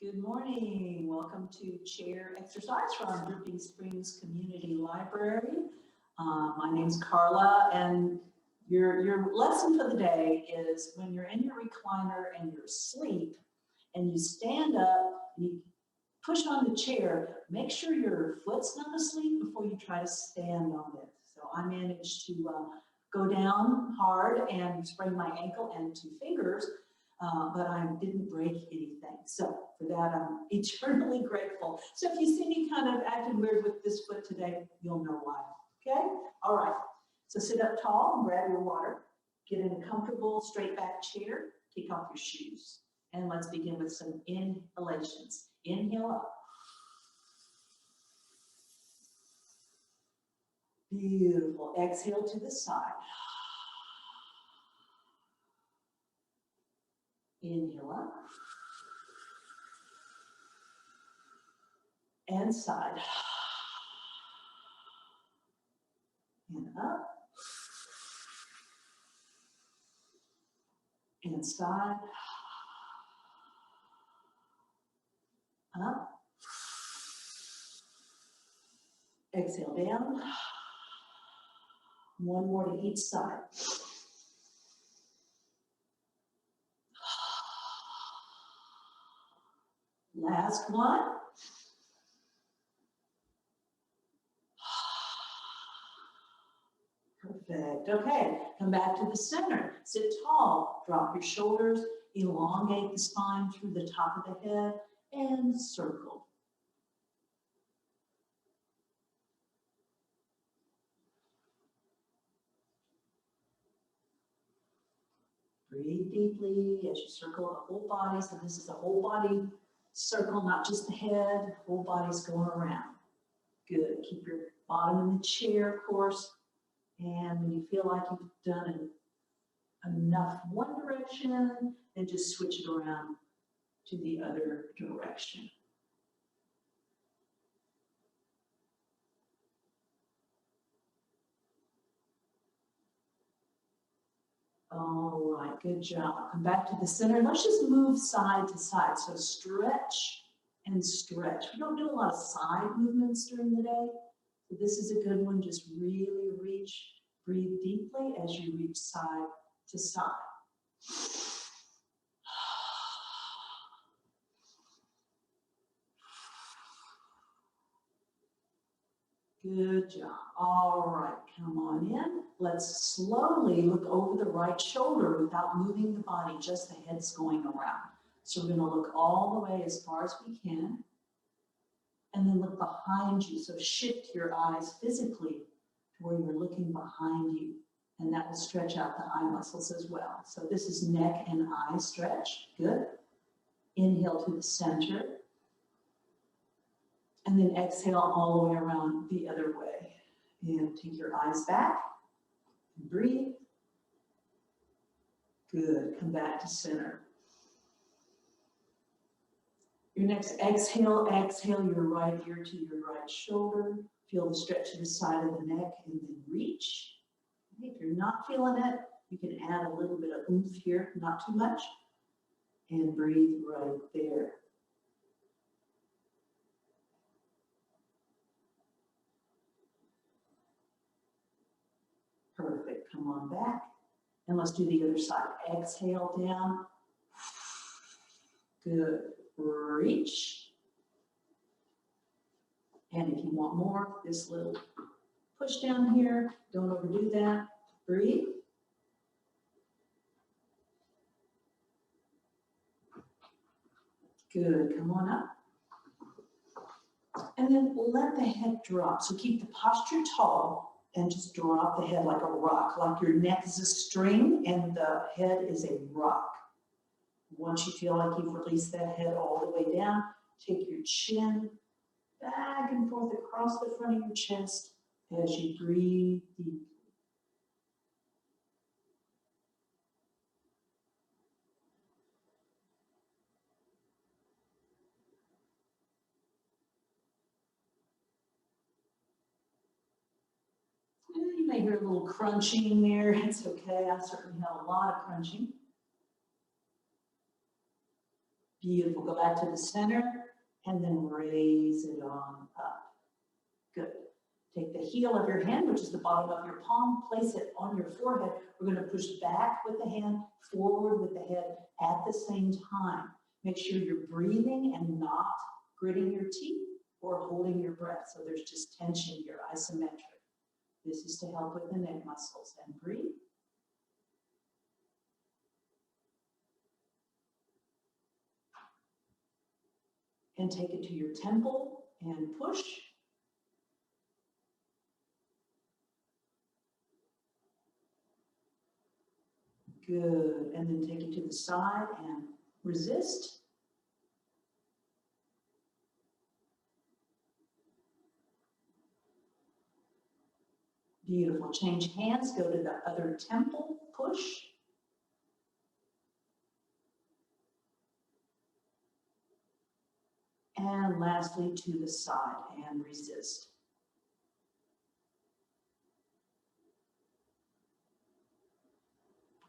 Good morning. Welcome to chair exercise from Dripping Springs Community Library. My name's Carla, and your lesson for the day is when you're in your recliner and you're asleep and you stand up and you push on the chair, make sure your foot's not asleep before you try to stand on it. So I managed to go down hard and sprain my ankle and 2 fingers. But I didn't break anything. So for that, I'm eternally grateful. So if you see me kind of acting weird with this foot today, you'll know why, okay? All right, so sit up tall and grab your water. Get in a comfortable straight back chair, kick off your shoes. And let's begin with some inhalations. Inhale up. Beautiful. Exhale to the side. Inhale up. And side. And up. And side. Up. Exhale down. One more to each side. Last one. Perfect. Okay, come back to the center. Sit tall. Drop your shoulders. Elongate the spine through the top of the head and circle. Breathe deeply as you circle the whole body. So this is a whole body circle, not just the head. Whole body's going around. Good. Keep your bottom in the chair, of course. And when you feel like you've done enough one direction, then just switch it around to the other direction. All right, good job. Come back to the center. Let's just move side to side. So stretch and stretch. We don't do a lot of side movements during the day. So this is a good one. Just really reach, breathe deeply as you reach side to side. Good job. All right, come on in. Let's slowly look over the right shoulder without moving the body, just the head's going around. So we're gonna look all the way as far as we can, and then look behind you. So shift your eyes physically to where you're looking behind you, and that will stretch out the eye muscles as well. So this is neck and eye stretch. Good. Inhale to the center. And then exhale all the way around the other way. And take your eyes back. And breathe. Good. Come back to center. Your next exhale, exhale your right ear to your right shoulder. Feel the stretch to the side of the neck and then reach. If you're not feeling it, you can add a little bit of oomph here, not too much. And breathe right there. Perfect. Come on back. And let's do the other side. Exhale down. Good. Reach. And if you want more, this little push down here. Don't overdo that. Breathe. Good. Come on up. And then let the head drop. So keep the posture tall. And just drop the head like a rock, like your neck is a string and the head is a rock. Once you feel like you've released that head all the way down, take your chin back and forth across the front of your chest as you breathe deeply. You may hear a little crunching there. It's okay. I certainly have a lot of crunching. Beautiful. Go back to the center and then raise it on up. Good. Take the heel of your hand, which is the bottom of your palm, place it on your forehead. We're going to push back with the hand, forward with the head at the same time. Make sure you're breathing and not gritting your teeth or holding your breath. So there's just tension here, isometric. This is to help with the neck muscles. And breathe. And take it to your temple and push. Good. And then take it to the side and resist. Beautiful. Change hands. Go to the other temple. Push. And lastly, to the side and resist.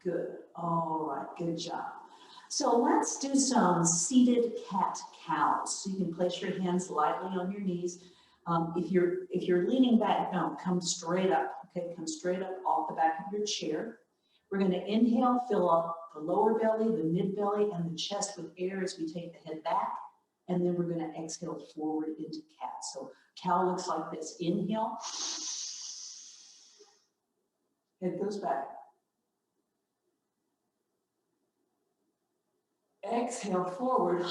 Good. All right. Good job. So let's do some seated cat-cows. So you can place your hands lightly on your knees. If you're leaning back, no, come straight up. Okay, come straight up off the back of your chair. We're going to inhale, fill up the lower belly, the mid belly, and the chest with air as we take the head back. And then we're going to exhale forward into cat. So cow looks like this. Inhale. Head goes back. Exhale forward.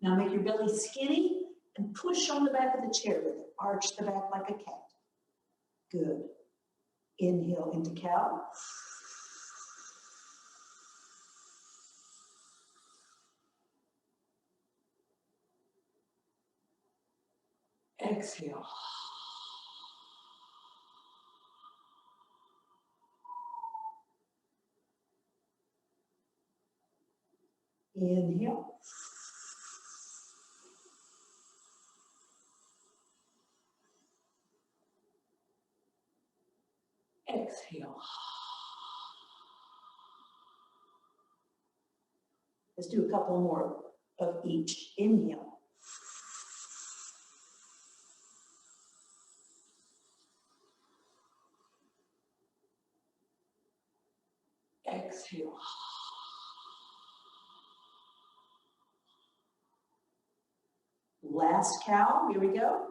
Now make your belly skinny and push on the back of the chair with it. Arch the back like a cat. Good. Inhale into cow. Exhale. Inhale. Exhale. Let's do a couple more of each. Inhale. Exhale. Last cow, here we go.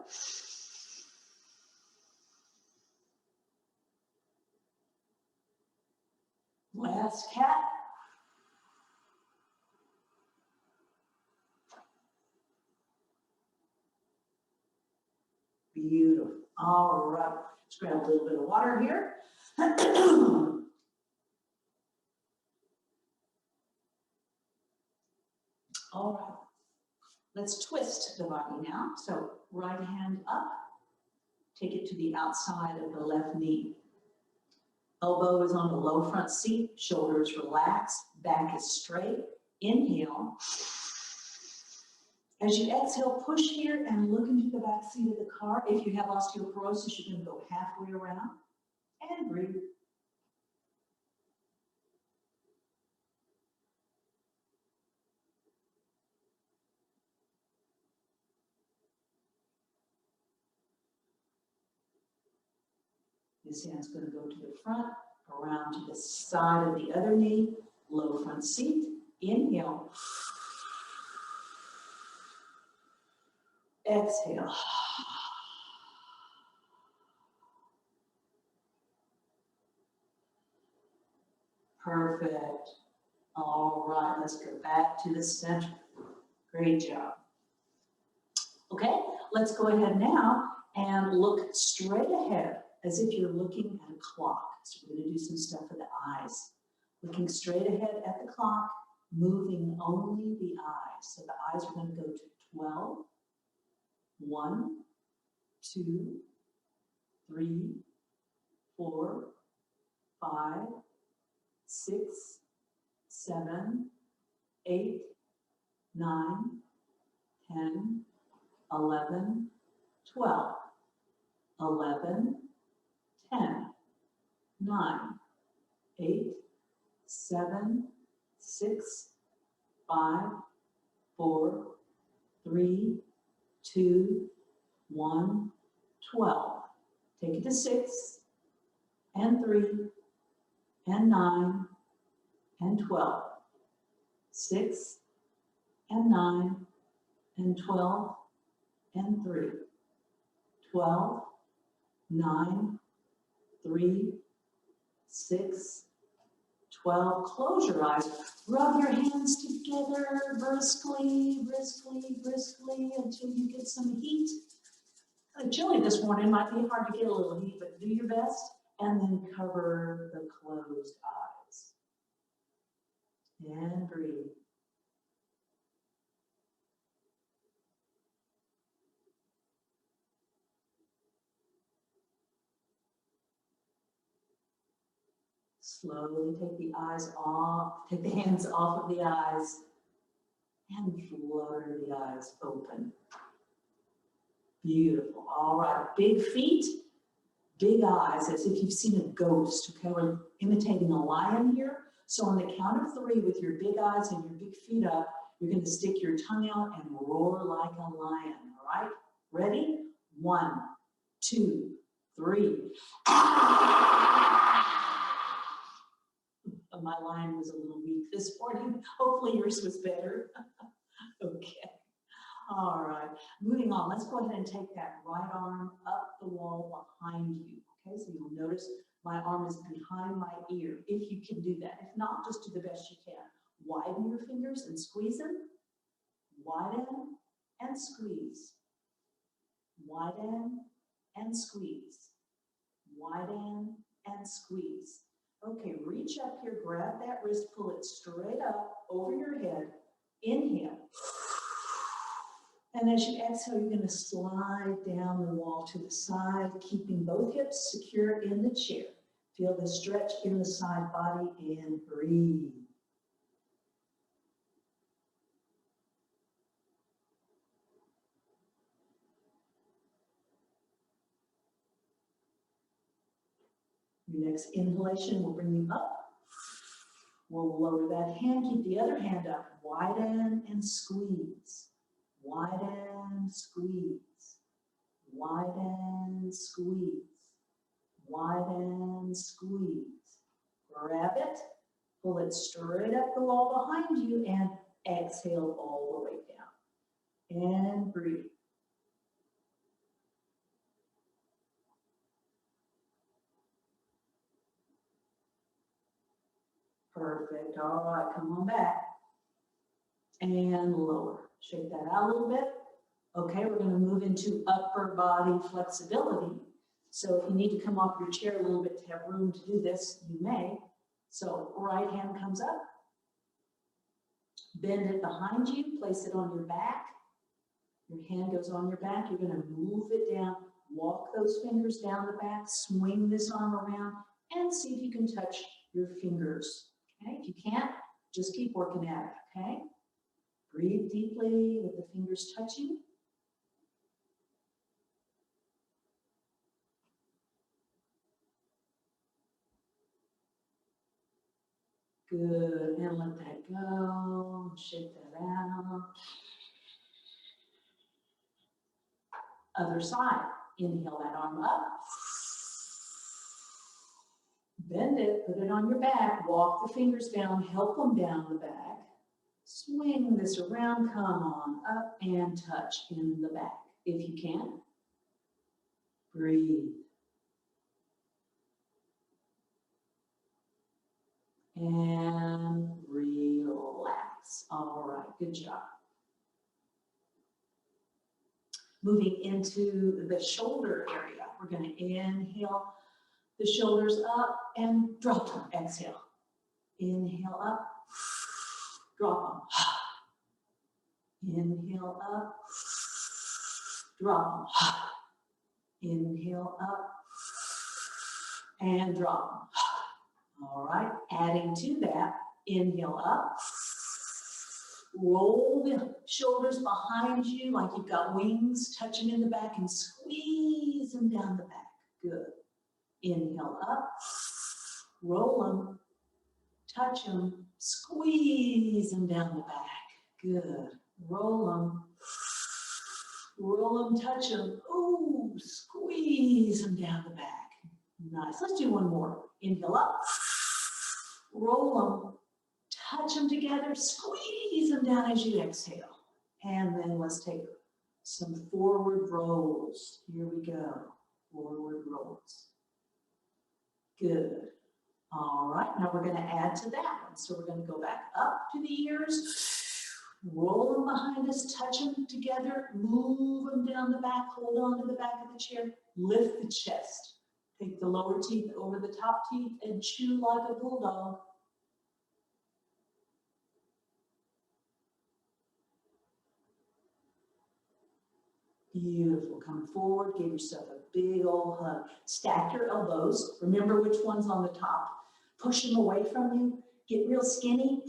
Last cat. Beautiful. All right. Let's grab a little bit of water here. All right. Let's twist the body now. So right hand up. Take it to the outside of the left knee. Elbow is on the low front seat. Shoulders relaxed. Back is straight. Inhale. As you exhale, push here and look into the back seat of the car. If you have osteoporosis, you're going to go halfway around and breathe. This hand's going to go to the front, around to the side of the other knee, low front seat. Inhale. Exhale. Perfect. All right, let's go back to the center. Great job. Okay, let's go ahead now and look straight ahead as if you're looking at a clock. So we're going to do some stuff for the eyes. Looking straight ahead at the clock, moving only the eyes. So the eyes are going to go to 12, 1, 2, 3, 4, 5, 6, 7, 8, 9, 10, 11, 12, 11, 10, 9, 8, 7, 6, 5, 4, 3, 2, 1, 12. Take it to 6, and 3, and 9, and 12. 6, and 9, and 12, and 3. 12, 9, 3, 6, 12. Close your eyes. Rub your hands together briskly, briskly, briskly until you get some heat. Chilly this morning, might be hard to get a little heat, but do your best and then cover the closed eyes. And breathe. Slowly take the eyes off, take the hands off of the eyes and flutter the eyes open. Beautiful. All right, big feet, big eyes, as if you've seen a ghost. Okay, we're imitating a lion here. So on the count of 3 with your big eyes and your big feet up, you're going to stick your tongue out and roar like a lion. All right, ready? 1, 2, 3. My line was a little weak this morning. Hopefully yours was better. Okay. All right. Moving on. Let's go ahead and take that right arm up the wall behind you. Okay. So you'll notice my arm is behind my ear. If you can do that. If not, just do the best you can. Widen your fingers and squeeze them. Widen and squeeze. Widen and squeeze. Widen and squeeze. Okay, reach up here, grab that wrist, pull it straight up over your head. Inhale. And as you exhale, you're going to slide down the wall to the side, keeping both hips secure in the chair. Feel the stretch in the side body and breathe. Your next inhalation will bring you up. We'll lower that hand, keep the other hand up. Widen and squeeze. Widen, squeeze. Widen, squeeze. Widen, squeeze. Grab it, pull it straight up the wall behind you, and exhale all the way down. And breathe. Perfect. All right, come on back. And lower. Shake that out a little bit. Okay, we're going to move into upper body flexibility. So if you need to come off your chair a little bit to have room to do this, you may. So right hand comes up. Bend it behind you. Place it on your back. Your hand goes on your back. You're going to move it down. Walk those fingers down the back. Swing this arm around and see if you can touch your fingers. Okay, if you can't, just keep working at it, okay? Breathe deeply with the fingers touching. Good, and let that go, shake that out. Other side, inhale that arm up. Bend it, put it on your back, walk the fingers down, help them down the back. Swing this around, come on up and touch in the back. If you can, breathe. And relax. All right, good job. Moving into the shoulder area, we're going to inhale the shoulders up and drop them. Exhale. Inhale up, drop them. Inhale up, drop them. Inhale up and drop them. All right, adding to that, inhale up. Roll the shoulders behind you like you've got wings touching in the back and squeeze them down the back. Good. Inhale up, roll them, touch them, Squeeze them down the back. Good. Roll them. Roll them, touch them. Ooh, squeeze them down the back. Nice. Let's do one more. Inhale up. Roll them. Touch them together. Squeeze them down as you exhale. And then let's take some forward rolls. Here we go. Forward rolls. Good. All right, now we're going to add to that one. So we're going to go back up to the ears, roll them behind us, touch them together, move them down the back, hold on to the back of the chair, lift the chest. Take the lower teeth over the top teeth and chew like a bulldog. Beautiful. Come forward, give yourself a big old hug. Stack your elbows. Remember which one's on the top. Push them away from you. Get real skinny.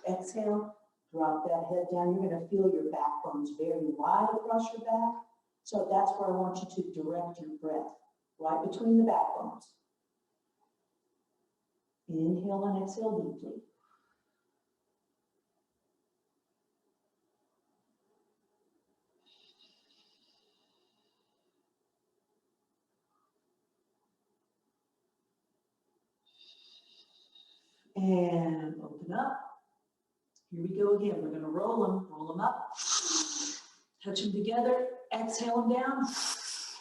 Exhale. Drop that head down. You're going to feel your backbones very wide across your back. So that's where I want you to direct your breath. Right between the backbones. Inhale and exhale deeply. And open up. Here we go again. We're going to roll them up, touch them together, exhale them down,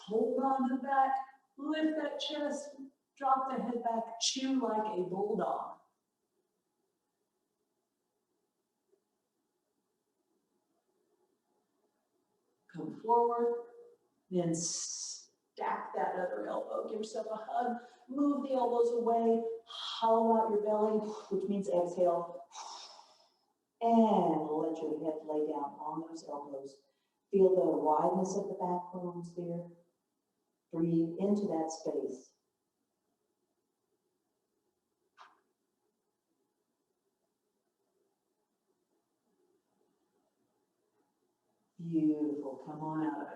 hold on to the back, lift that chest, drop the head back, chew like a bulldog. Come forward, then stack that other elbow, give yourself a hug, move the elbows away, hollow out your belly, which means exhale. And let your head lay down on those elbows. Feel the wideness of the backbones there. Breathe into that space. Beautiful. Come on out of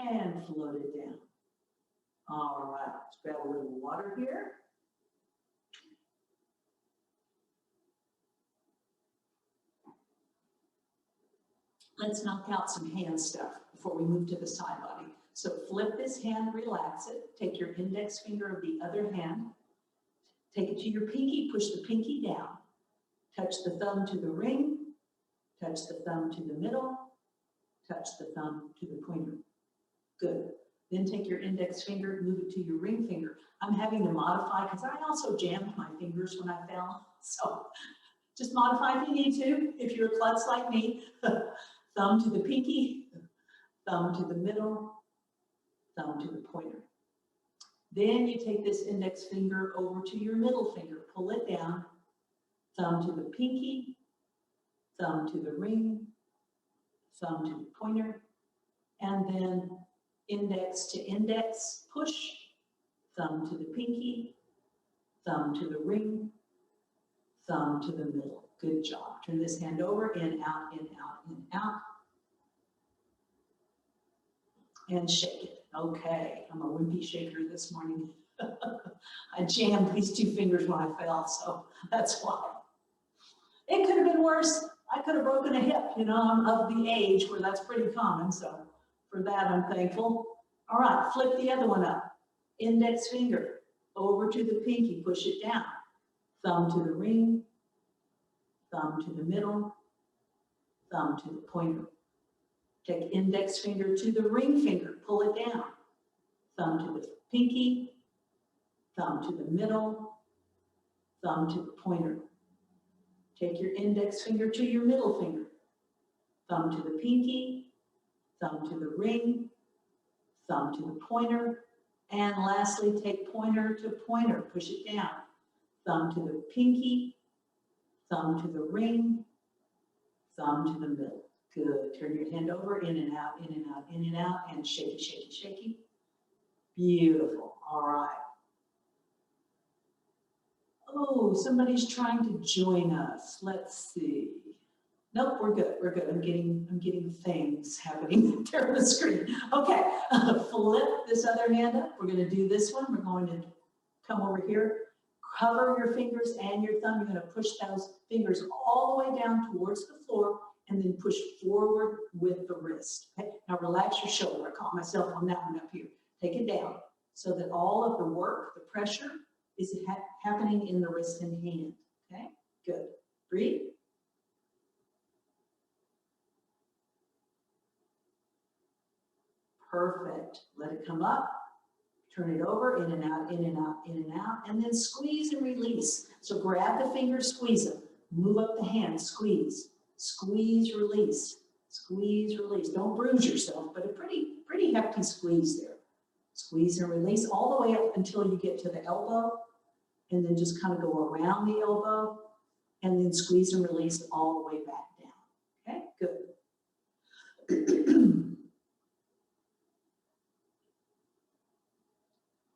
it. And float it down. All right. Let's grab a little water here. Let's knock out some hand stuff before we move to the side body. So flip this hand, relax it. Take your index finger of the other hand. Take it to your pinky, push the pinky down. Touch the thumb to the ring. Touch the thumb to the middle. Touch the thumb to the pointer. Good. Then take your index finger, move it to your ring finger. I'm having to modify because I also jammed my fingers when I fell. So just modify if you need to, if you're a klutz like me. Thumb to the pinky, thumb to the middle, thumb to the pointer. Then you take this index finger over to your middle finger, pull it down, thumb to the pinky, thumb to the ring, thumb to the pointer, and then index to index, push, thumb to the pinky, thumb to the ring, thumb to the middle. Good job. Turn this hand over, in, out, in, out, in, out. And shake it. Okay, I'm a wimpy shaker this morning. I jammed these two fingers when I fell, so that's why. It could have been worse. I could have broken a hip, you know, I'm of the age where that's pretty common, so for that I'm thankful. All right, flip the other one up. Index finger over to the pinky, push it down. Thumb to the ring, thumb to the middle, thumb to the pointer. Take index finger to the ring finger, pull it down. Thumb to the pinky, thumb to the middle, thumb to the pointer. Take your index finger to your middle finger, thumb to the pinky, thumb to the ring, thumb to the pointer, and lastly, take pointer to pointer, push it down. Thumb to the pinky, thumb to the ring, thumb to the middle. Good. Turn your hand over, in and out, in and out, in and out, and shaky, shaky, shaky. Beautiful. All right. Oh, somebody's trying to join us. Let's see. Nope, we're good. We're good. I'm getting things happening there on the screen. Okay. Flip this other hand up. We're going to do this one. We're going to come over here, Hover your fingers and your thumb. You're going to push those fingers all the way down towards the floor and then push forward with the wrist. Okay? Now relax your shoulder. I caught myself on that one up here. Take it down so that all of the work, the pressure, is happening in the wrist and hand. Okay? Good. Breathe. Perfect. Let it come up. Turn it over, in and out, in and out, in and out, and then squeeze and release. So grab the fingers, squeeze them. Move up the hand, squeeze. Squeeze, release. Squeeze, release. Don't bruise yourself, but a pretty hefty squeeze there. Squeeze and release all the way up until you get to the elbow, and then just kind of go around the elbow, and then squeeze and release all the way back down. Okay, good.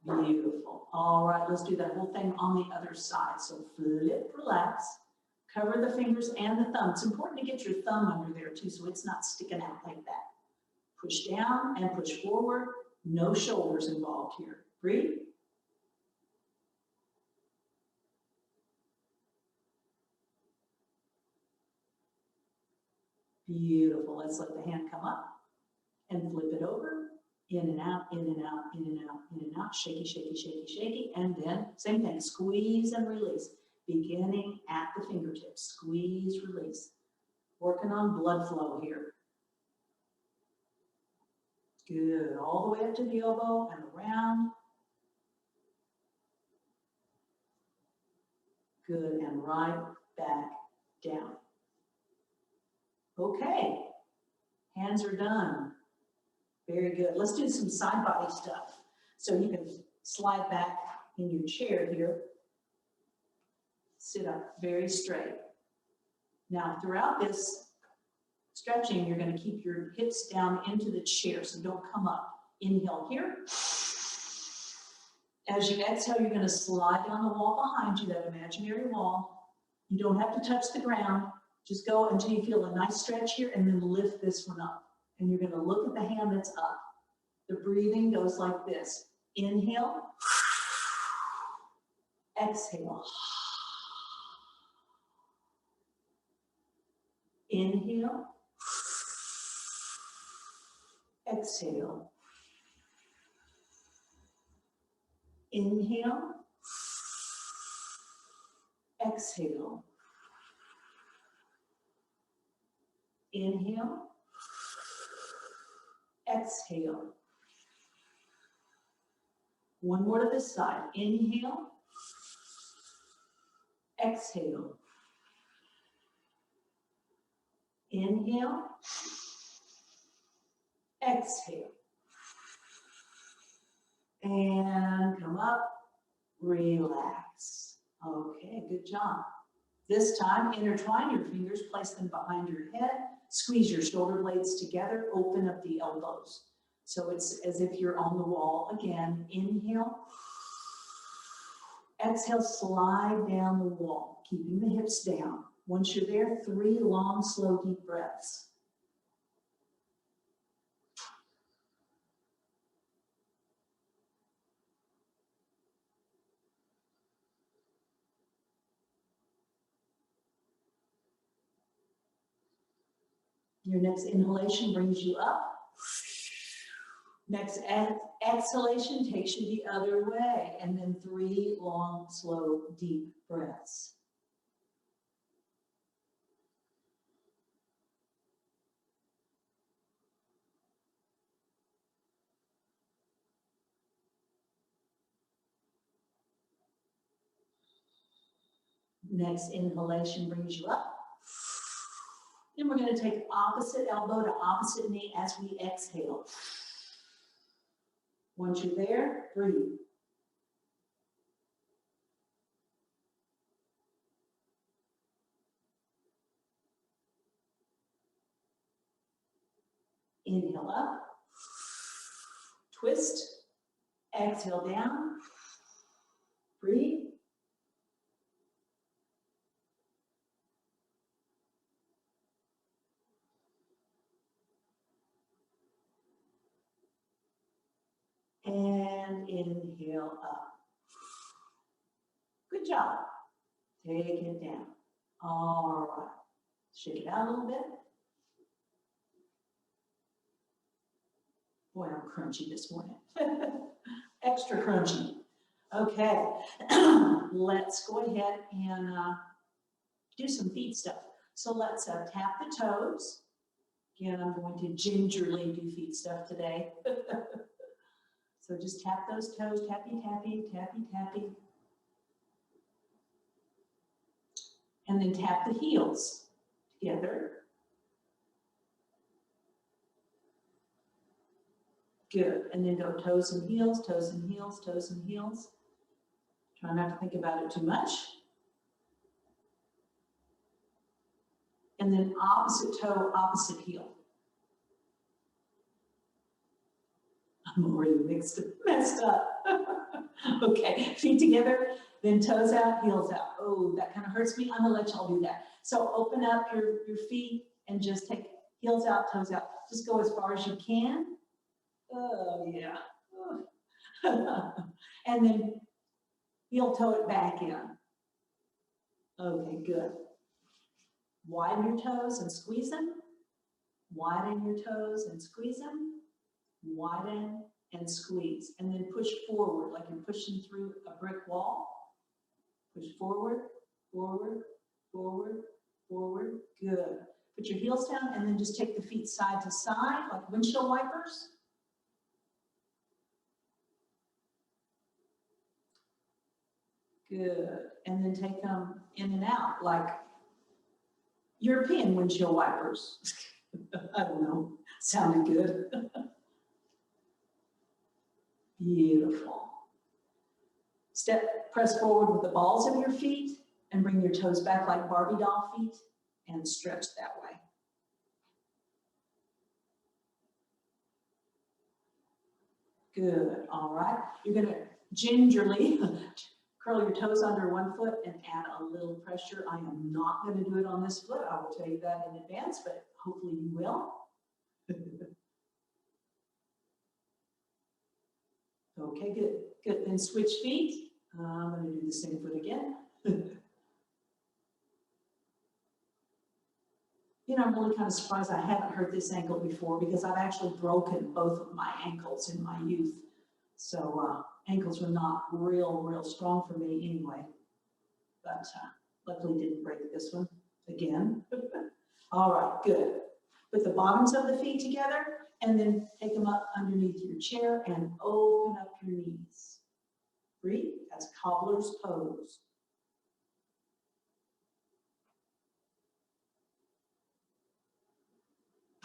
Beautiful. All right, let's do that whole thing on the other side. So flip, relax, cover the fingers and the thumb. It's important to get your thumb under there too, so it's not sticking out like that. Push down and push forward. No shoulders involved here. Breathe. Beautiful. Let's let the hand come up and flip it over. In and out, in and out, in and out, in and out. Shaky, shaky, shaky, shaky. And then same thing, squeeze and release. Beginning at the fingertips. Squeeze, release. Working on blood flow here. Good. All the way up to the elbow and around. Good. And right back down. Okay. Hands are done. Very good. Let's do some side body stuff. So you can slide back in your chair here. Sit up very straight. Now, throughout this stretching, you're going to keep your hips down into the chair, so don't come up. Inhale here. As you exhale, you're going to slide down the wall behind you, that imaginary wall. You don't have to touch the ground. Just go until you feel a nice stretch here, and then lift this one up. And you're going to look at the hand that's up. The breathing goes like this. Inhale. Exhale. Inhale. Exhale. Inhale. Exhale. Inhale. Exhale. One more to this side. Inhale. Exhale. Inhale. Exhale. And come up. Relax. Okay, good job. This time, intertwine your fingers, place them behind your head, squeeze your shoulder blades together, open up the elbows. So it's as if you're on the wall again. Inhale. Exhale, slide down the wall, keeping the hips down. Once you're there, 3 long, slow, deep breaths. Your next inhalation brings you up. Next exhalation takes you the other way. And then 3 long, slow, deep breaths. Next inhalation brings you up. Then we're going to take opposite elbow to opposite knee as we exhale. Once you're there, breathe. Inhale up. Twist. Exhale down. Breathe. And inhale up. Good Good job. Take it down. All right. Shake it out a little bit. Boy, I'm crunchy this morning. Extra crunchy. Okay. Let's go ahead and do some feet stuff. So let's tap the toes. Again, I'm going to gingerly do feet stuff today. So just tap those toes, tappy, tappy, tappy, tappy. And then tap the heels together. Good. And then go toes and heels, toes and heels, toes and heels. Try not to think about it too much. And then opposite toe, opposite heel. I'm already messed up. Okay, feet together, then toes out, heels out. Oh, that kind of hurts me. I'm gonna let y'all do that. So open up your feet and just take heels out, toes out. Just go as far as you can. Oh, yeah. And then heel toe it back in. Okay, good. Widen your toes and squeeze them. Widen your toes and squeeze them. Widen and squeeze. And then push forward like you're pushing through a brick wall. Push forward, forward, forward, forward. Good. Put your heels down and then just take the feet side to side like windshield wipers. Good. And then take them in and out like European windshield wipers. I don't know. Sounded good. Beautiful. Press forward with the balls of your feet and bring your toes back like Barbie doll feet and stretch that way. Good. All right. You're going to gingerly curl your toes under one foot and add a little pressure. I am not going to do it on this foot. I will tell you that in advance, but hopefully you will. Okay, good. Good. Then switch feet. I'm going to do the same foot again. You know, I'm really kind of surprised I haven't hurt this ankle before because I've actually broken both of my ankles in my youth. So ankles were not real strong for me anyway. But luckily didn't break this one again. All right, good. Put the bottoms of the feet together and then take them up underneath your chair and open up your knees. Breathe. That's cobbler's pose.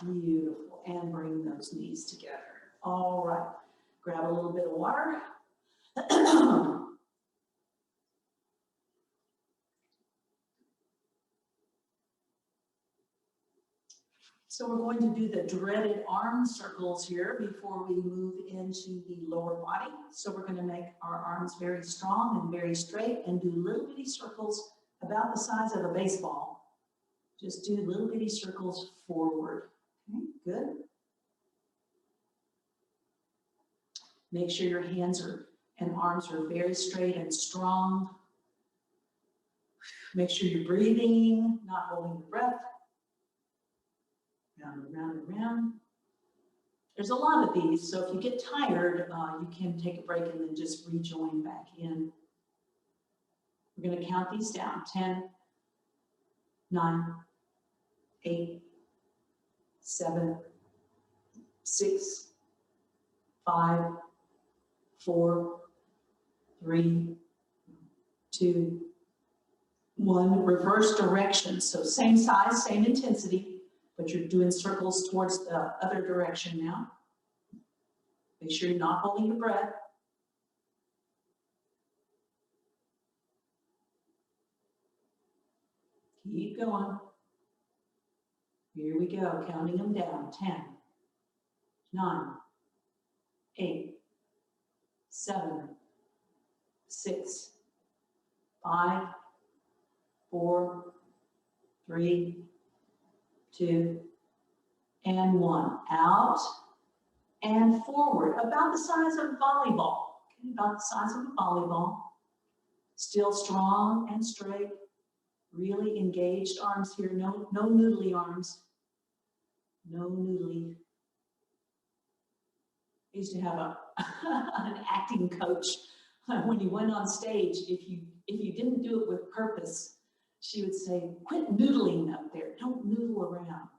Beautiful. And bring those knees together. All right. Grab a little bit of water. So we're going to do the dreaded arm circles here before we move into the lower body. So we're going to make our arms very strong and very straight and do little bitty circles about the size of a baseball. Just do little bitty circles forward. Okay, good. Make sure your hands and arms are very straight and strong. Make sure you're breathing, not holding your breath. Round and round and round. There's a lot of these, so if you get tired, you can take a break and then just rejoin back in. We're going to count these down. 10, 9, 8, 7, 6, 5, 4, 3, 2, 1. Reverse direction. So same size, same intensity. But you're doing circles towards the other direction now. Make sure you're not holding your breath. Keep going. Here we go, counting them down. 10, 9, 8, 7, 6, 5, 4, 3, 2, and 1. Out and forward, about the size of a volleyball. Okay, about the size of a volleyball. Still strong and straight. Really engaged arms here. No noodly arms. No noodly. I used to have an acting coach. When you went on stage, if you didn't do it with purpose, she would say, "Quit noodling up there. Don't noodle around."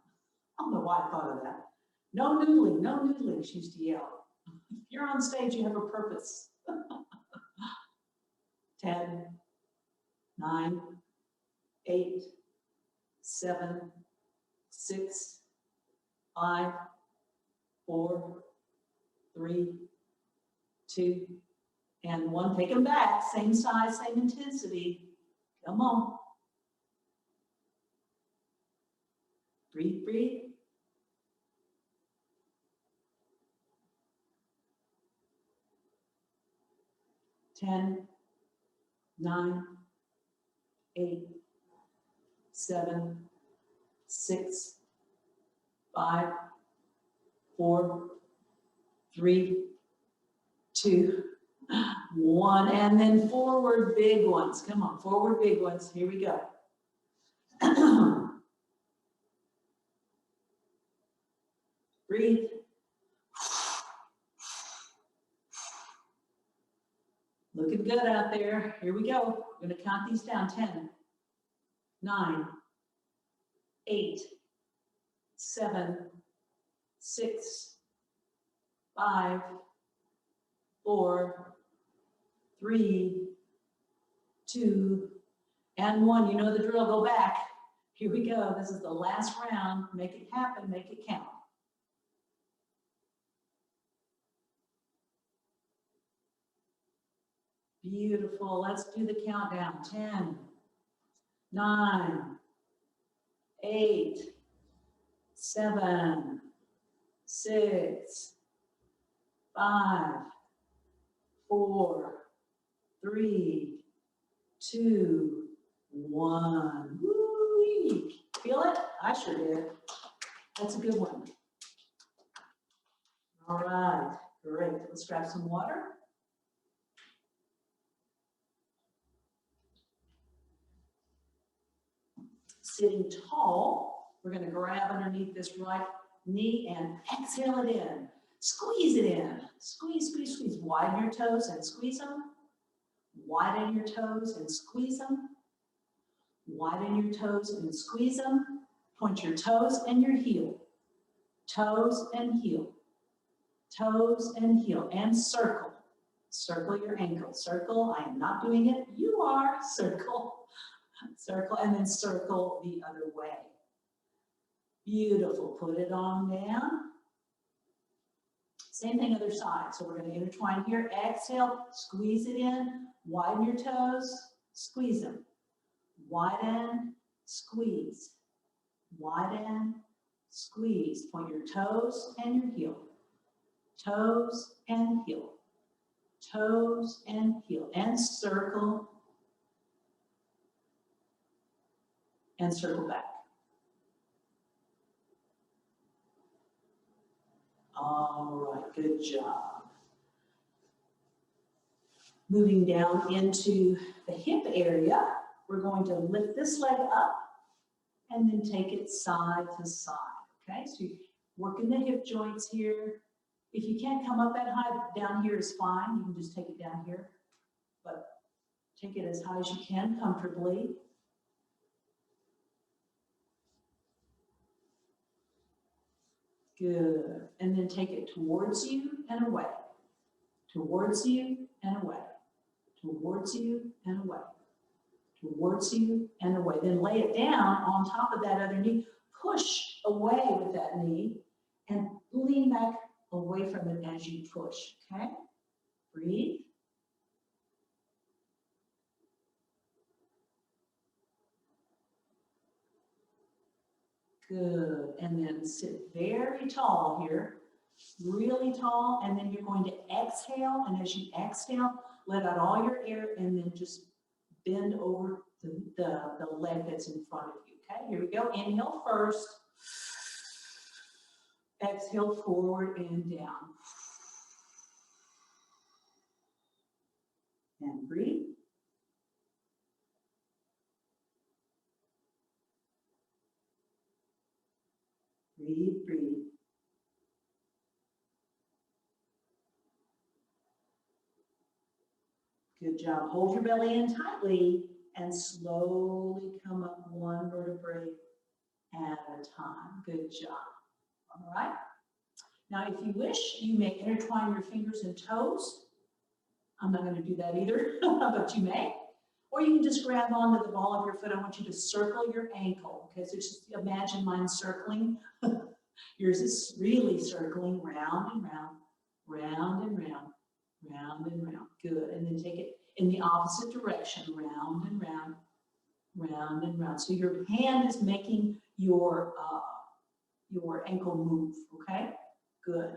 I don't know why I thought of that. No noodling, no noodling, she used to yell. If you're on stage, you have a purpose. 10, 9, 8, 7, 6, 5, 4, 3, 2, and 1. Take them back. Same size, same intensity. Come on. Breathe, breathe. Ten, 9, 8, 7, 6, 5, 4, 3, 2, 1. And then forward big ones. Come on, forward big ones. Here we go. Breathe. Looking good out there. Here we go. I'm going to count these down. 10, 9, 8, 7, 6, 5, 4, 3, 2, and 1. You know the drill. Go back. Here we go. This is the last round. Make it happen. Make it count. Beautiful. Let's do the countdown. 10, 9, 8, 7, 6, 5, 4, 3, 2, 1. Woo-wee. Feel it? I sure did. That's a good one. All right. Great. Let's grab some water. Sitting tall, we're going to grab underneath this right knee and exhale it in. Squeeze it in. Squeeze, squeeze, squeeze. Widen your toes and squeeze them. Widen your toes and squeeze them. Widen your toes and squeeze them. Point your toes and your heel. Toes and heel. Toes and heel. And circle. Circle your ankle. Circle. I am not doing it. You are. Circle. Circle, and then circle the other way. Beautiful. Put it on down. Same thing other side. So we're going to intertwine here. Exhale, squeeze it in. Widen your toes, squeeze them. Widen, squeeze. Widen, squeeze. Point your toes and your heel. Toes and heel. Toes and heel. And circle. And circle back. All right, good job. Moving down into the hip area, we're going to lift this leg up and then take it side to side, okay? So you're working the hip joints here. If you can't come up that high, down here is fine. You can just take it down here, but take it as high as you can comfortably. Good. And then take it towards you and away. Towards you and away. Towards you and away. Towards you and away. Then lay it down on top of that other knee. Push away with that knee and lean back away from it as you push. Okay? Breathe. Good. And then sit very tall here, really tall. And then you're going to exhale. And as you exhale, let out all your air and then just bend over the leg that's in front of you. Okay, here we go. Inhale first. Exhale forward and down. And breathe. Breathe, breathe. Good job. Hold your belly in tightly and slowly come up one vertebrae at a time. Good job. All right. Now, if you wish, you may intertwine your fingers and toes. I'm not going to do that either, but you may. Or you can just grab onto the ball of your foot. I want you to circle your ankle. Okay, so just imagine mine circling. Yours is really circling round and round, round and round, round and round. Good. And then take it in the opposite direction, round and round, round and round. So your hand is making your ankle move, okay? Good.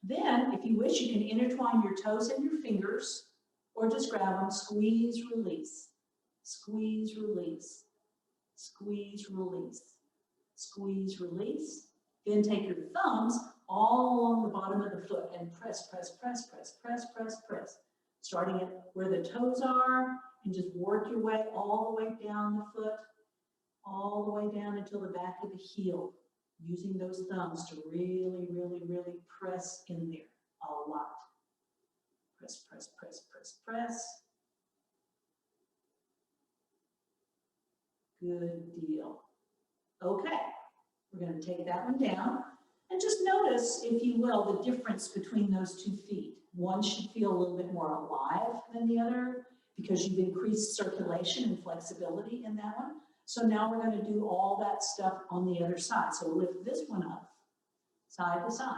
Then, if you wish, you can intertwine your toes and your fingers, or just grab them, squeeze, release, squeeze, release, squeeze, release, squeeze, release. Then take your thumbs all along the bottom of the foot and press, press, press, press, press, press, press. Starting at where the toes are, and just work your way all the way down the foot, all the way down until the back of the heel, using those thumbs to really, really, really press in there a lot. Press, press, press, press, press. Good deal. Okay, we're going to take that one down. And just notice, if you will, the difference between those 2 feet. One should feel a little bit more alive than the other because you've increased circulation and flexibility in that one. So now we're going to do all that stuff on the other side. So lift this one up, side to side.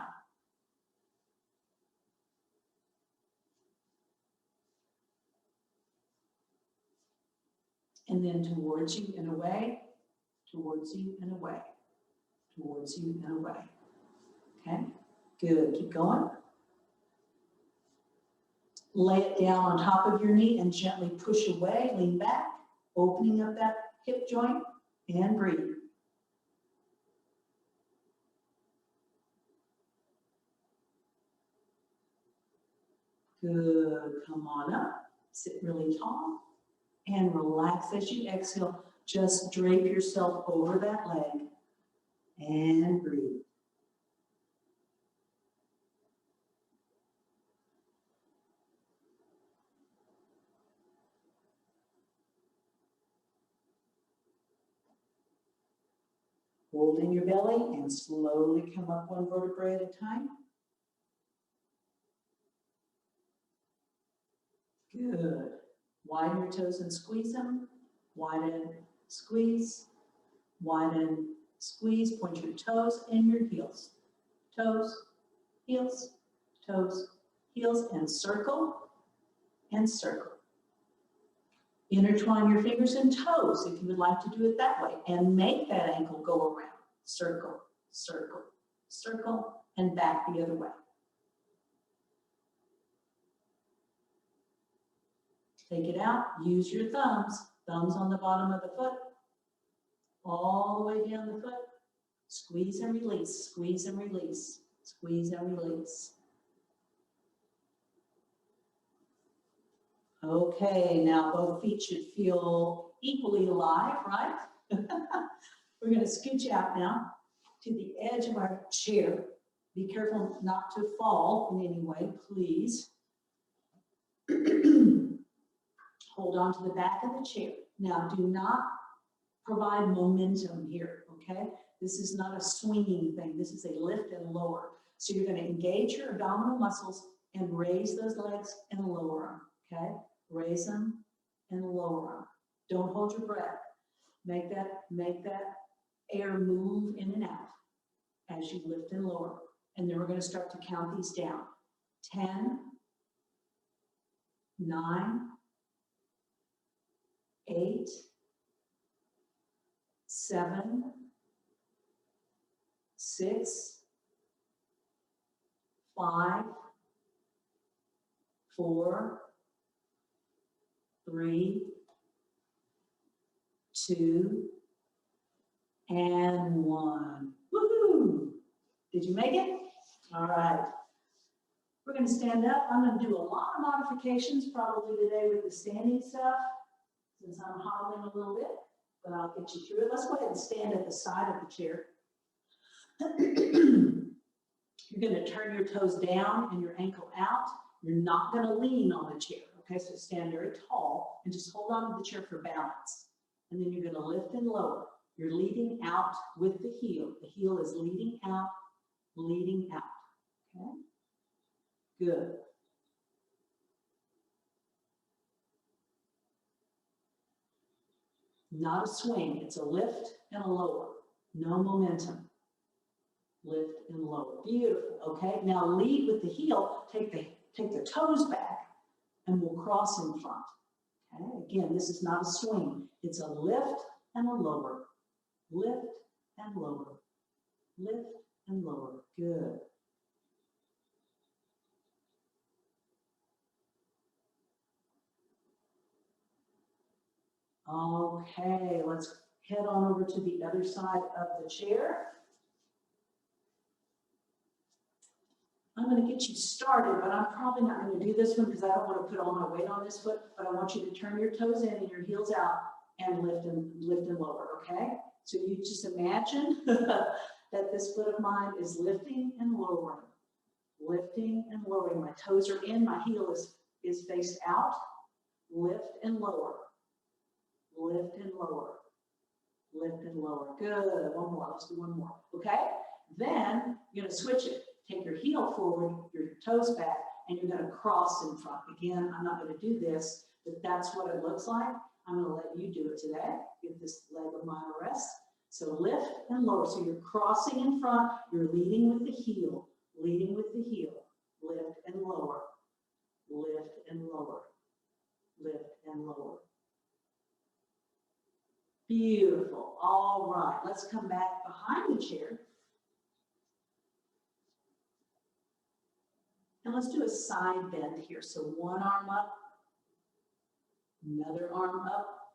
And then towards you and away, towards you and away, towards you and away. Okay, good. Keep going. Lay it down on top of your knee and gently push away, lean back, opening up that hip joint, and breathe. Good. Come on up. Sit really tall and relax as you exhale. Just drape yourself over that leg and breathe. Holding your belly and slowly come up one vertebrae at a time. Good. Widen your toes and squeeze them. Widen, squeeze, widen, squeeze. Point your toes and your heels. Toes, heels, toes, heels, and circle, and circle. Intertwine your fingers and toes if you would like to do it that way, and make that ankle go around. Circle, circle, circle, and back the other way. Take it out, use your thumbs. Thumbs on the bottom of the foot, all the way down the foot. Squeeze and release, squeeze and release, squeeze and release. Okay, now both feet should feel equally alive, right? We're going to scooch out now to the edge of our chair. Be careful not to fall in any way, please. Hold on to the back of the chair. Now, do not provide momentum here, okay? This is not a swinging thing. This is a lift and lower. So you're going to engage your abdominal muscles and raise those legs and lower them, okay? Raise them and lower them. Don't hold your breath. Make that air move in and out as you lift and lower. And then we're going to start to count these down. 10, 9, 8, 7, 6, 5, 4, 3, 2, and 1. Woohoo! Did you make it? All right. We're going to stand up. I'm going to do a lot of modifications probably today with the standing stuff, since I'm hobbling a little bit, but I'll get you through it. Let's go ahead and stand at the side of the chair. You're going to turn your toes down and your ankle out. You're not going to lean on the chair. Okay, so stand very tall and just hold on to the chair for balance. And then you're going to lift and lower. You're leading out with the heel. The heel is leading out, leading out. Okay, good. Not a swing, it's a lift and a lower. No momentum. Lift and lower. Beautiful. Okay, now lead with the heel. Take the toes back and we'll cross in front. Okay, again, this is not a swing. It's a lift and a lower. Lift and lower. Lift and lower. Good. Okay, let's head on over to the other side of the chair. I'm going to get you started, but I'm probably not going to do this one because I don't want to put all my weight on this foot, but I want you to turn your toes in and your heels out and lift and lower, okay? So you just imagine that this foot of mine is lifting and lowering, lifting and lowering. My toes are in, my heel is faced out, lift and lower, lift and lower, lift and lower. Good, one more, let's do one more, okay? Then you're going to switch it. Take your heel forward, your toes back, and you're going to cross in front. Again, I'm not going to do this, but that's what it looks like. I'm going to let you do it today. Give this leg of mine a rest. So lift and lower. So you're crossing in front. You're leading with the heel. Leading with the heel. Lift and lower. Lift and lower. Lift and lower. Beautiful. All right. Let's come back behind the chair. And let's do a side bend here. So one arm up, another arm up.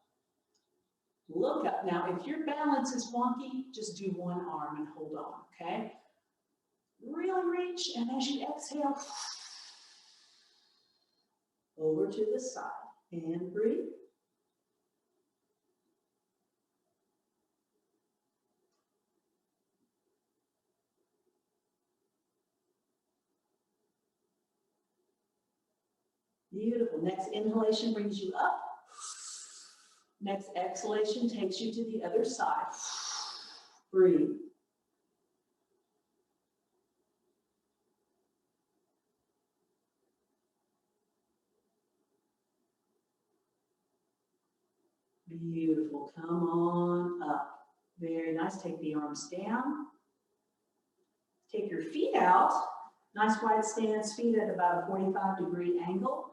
Look up. Now, if your balance is wonky, just do one arm and hold on, okay? Really reach, and as you exhale, over to the side, and breathe. Beautiful. Next inhalation brings you up. Next exhalation takes you to the other side. Breathe. Beautiful. Come on up. Very nice. Take the arms down. Take your feet out. Nice wide stance, feet at about a 45-degree angle.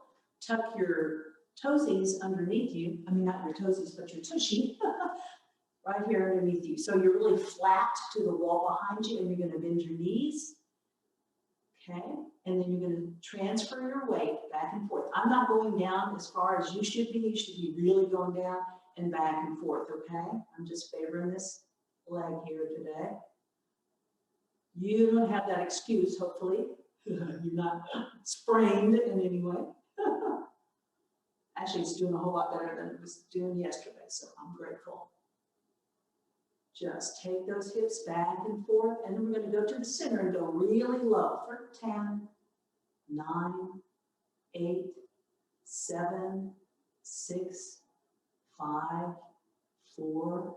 Tuck your toesies underneath you. I mean, not your toesies, but your tushy. Right here underneath you. So you're really flat to the wall behind you, and you're going to bend your knees. Okay? And then you're going to transfer your weight back and forth. I'm not going down as far as you should be. You should be really going down and back and forth, okay? I'm just favoring this leg here today. You don't have that excuse, hopefully. You're not sprained in any way. Actually, it's doing a whole lot better than it was doing yesterday, so I'm grateful. Just take those hips back and forth, and then we're going to go to the center and go really low for 10, 9, 8, 7, 6, 5, 4,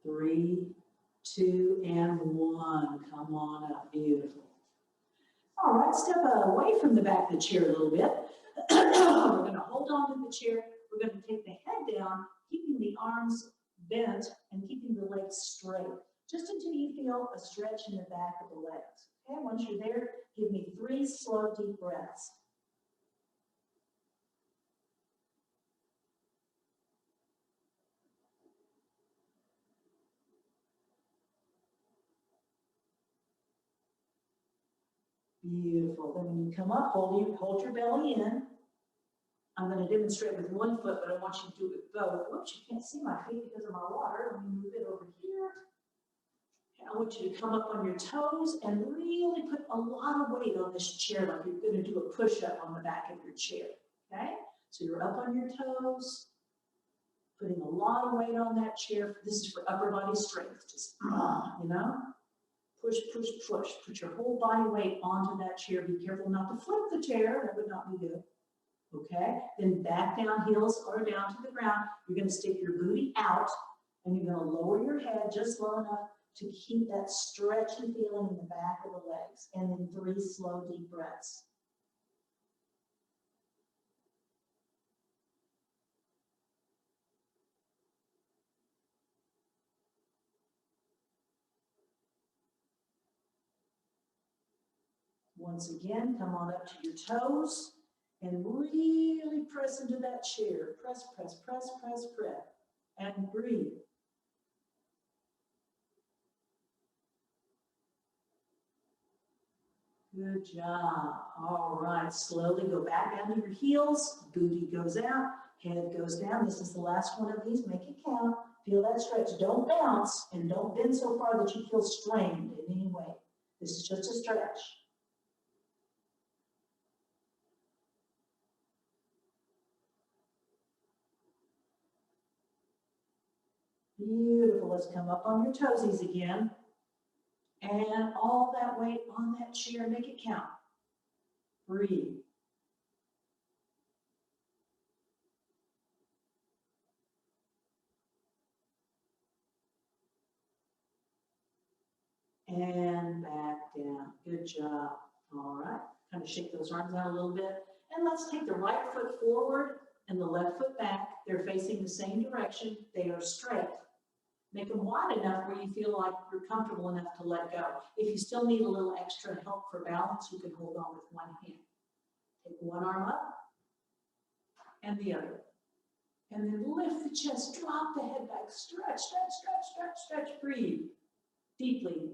3, 2, and 1. Come on up. Beautiful. All right, step away from the back of the chair a little bit. We're going to hold on to the chair. We're going to take the head down, keeping the arms bent and keeping the legs straight, just until you feel a stretch in the back of the legs. Okay, once you're there, give me 3 slow, deep breaths. Beautiful. Then when you come up, hold your belly in. I'm going to demonstrate with one foot, but I want you to do it with both. Whoops, you can't see my feet because of my water. Let me move it over here. Okay, I want you to come up on your toes and really put a lot of weight on this chair, like you're going to do a push-up on the back of your chair. Okay? So you're up on your toes, putting a lot of weight on that chair. This is for upper body strength. Just, you know, push, push, push. Put your whole body weight onto that chair. Be careful not to flip the chair. That would not be good. Okay, then back down, heels are down to the ground. You're going to stick your booty out and you're going to lower your head just low enough to keep that stretchy feeling in the back of the legs. And then 3 slow, deep breaths. Once again, come on up to your toes and really press into that chair. Press, press, press, press, press, and breathe. Good job. All right, slowly go back down to your heels. Booty goes out, head goes down. This is the last one of these. Make it count. Feel that stretch. Don't bounce and don't bend so far that you feel strained in any way. This is just a stretch. Beautiful. Let's come up on your toesies again. And all that weight on that chair, make it count. Breathe. And back down. Good job. All right. Kind of shake those arms out a little bit. And let's take the right foot forward and the left foot back. They're facing the same direction. They are straight. Make them wide enough where you feel like you're comfortable enough to let go. If you still need a little extra help for balance, you can hold on with one hand. Take one arm up and the other. And then lift the chest, drop the head back, stretch, stretch, stretch, stretch, stretch, breathe deeply.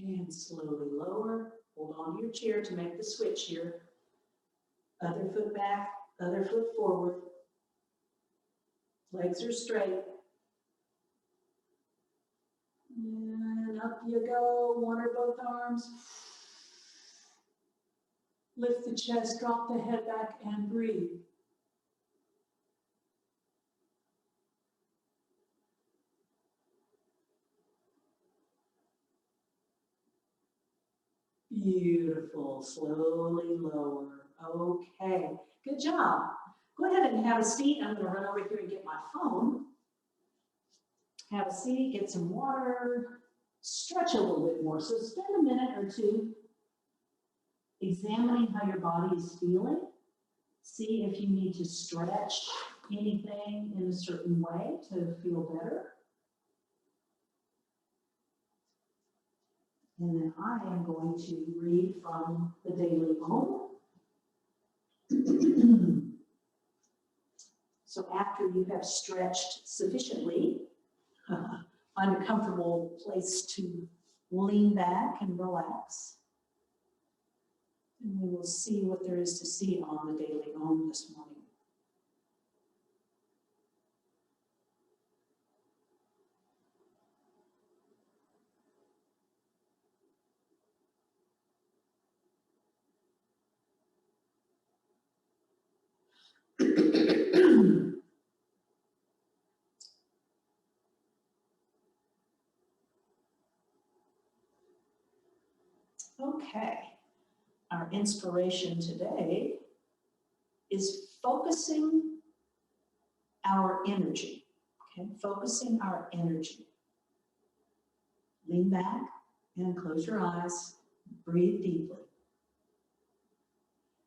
And slowly lower. Hold on to your chair to make the switch here. Other foot back, other foot forward. Legs are straight. And up you go, one or both arms. Lift the chest, drop the head back, and breathe. Beautiful, slowly lower. Okay, good job. Go ahead and have a seat. I'm gonna run over here and get my phone. Have a seat, get some water, stretch a little bit more. So spend a minute or two examining how your body is feeling. See if you need to stretch anything in a certain way to feel better. And then I am going to read from the Daily Om. So after you have stretched sufficiently, find a comfortable place to lean back and relax. And we will see what there is to see on the Daily Om this morning. Okay, our inspiration today is focusing our energy, okay? Focusing our energy. Lean back and close your eyes, breathe deeply.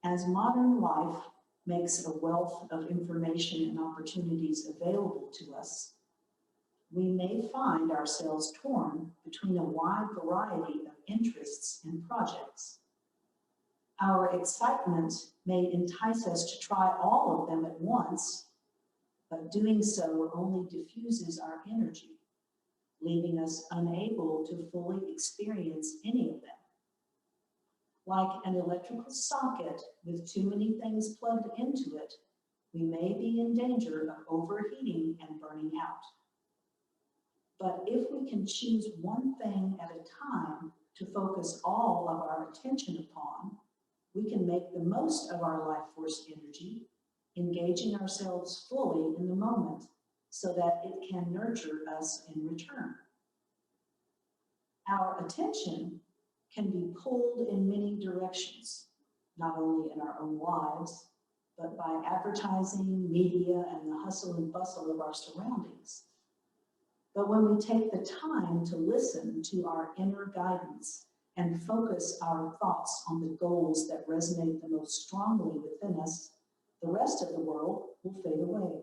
As modern life makes a wealth of information and opportunities available to us, we may find ourselves torn between a wide variety of interests and projects. Our excitement may entice us to try all of them at once, but doing so only diffuses our energy, leaving us unable to fully experience any of them. Like an electrical socket with too many things plugged into it, we may be in danger of overheating and burning out. But if we can choose one thing at a time to focus all of our attention upon, we can make the most of our life force energy, engaging ourselves fully in the moment so that it can nurture us in return. Our attention can be pulled in many directions, not only in our own lives, but by advertising, media, and the hustle and bustle of our surroundings. But when we take the time to listen to our inner guidance and focus our thoughts on the goals that resonate the most strongly within us, the rest of the world will fade away.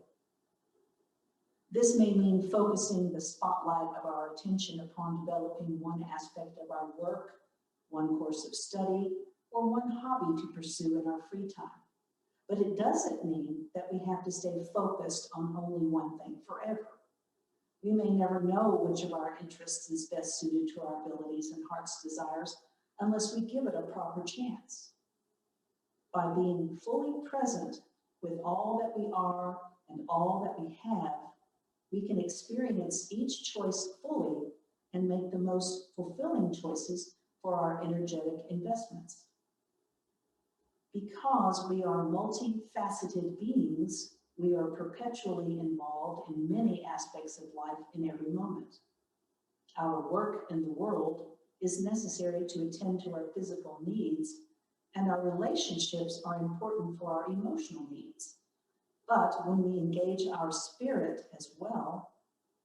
This may mean focusing the spotlight of our attention upon developing one aspect of our work, one course of study, or one hobby to pursue in our free time. But it doesn't mean that we have to stay focused on only one thing forever. We may never know which of our interests is best suited to our abilities and heart's desires unless we give it a proper chance. By being fully present with all that we are and all that we have, we can experience each choice fully and make the most fulfilling choices for our energetic investments. Because we are multifaceted beings, we are perpetually involved in many aspects of life in every moment. Our work in the world is necessary to attend to our physical needs, and our relationships are important for our emotional needs. But when we engage our spirit as well,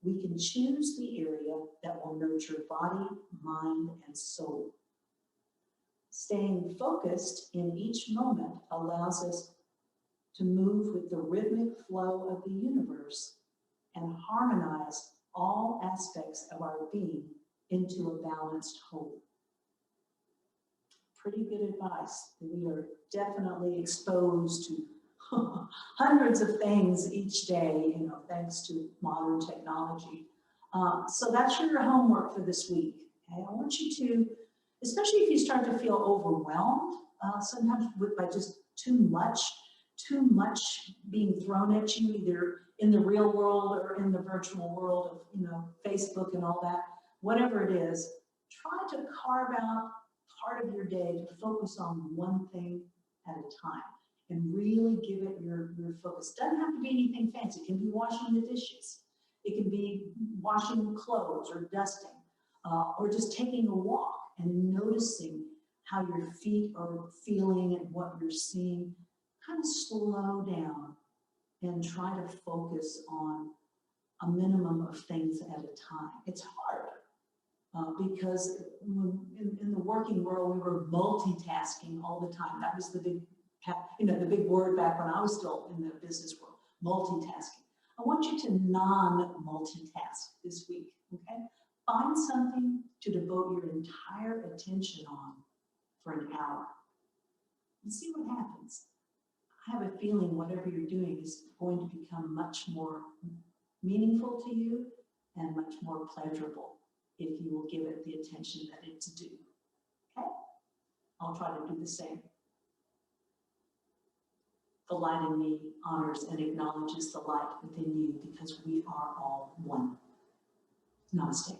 we can choose the area that will nurture body, mind, and soul. Staying focused in each moment allows us to move with the rhythmic flow of the universe and harmonize all aspects of our being into a balanced whole. Pretty good advice. We are definitely exposed to hundreds of things each day, thanks to modern technology. So that's your homework for this week. Okay? I want you to, especially if you start to feel overwhelmed, sometimes by just too much being thrown at you, either in the real world or in the virtual world of, Facebook and all that, whatever it is, try to carve out part of your day to focus on one thing at a time and really give it your focus. Doesn't have to be anything fancy. It can be washing the dishes. It can be washing clothes or dusting, or just taking a walk and noticing how your feet are feeling and what you're seeing. Kind of slow down and try to focus on a minimum of things at a time. It's hard because in the working world, we were multitasking all the time. That was the big word back when I was still in the business world, multitasking. I want you to non-multitask this week, okay? Find something to devote your entire attention on for an hour and see what happens. I have a feeling whatever you're doing is going to become much more meaningful to you and much more pleasurable if you will give it the attention that it's due. Okay? I'll try to do the same. The light in me honors and acknowledges the light within you because we are all one. Namaste.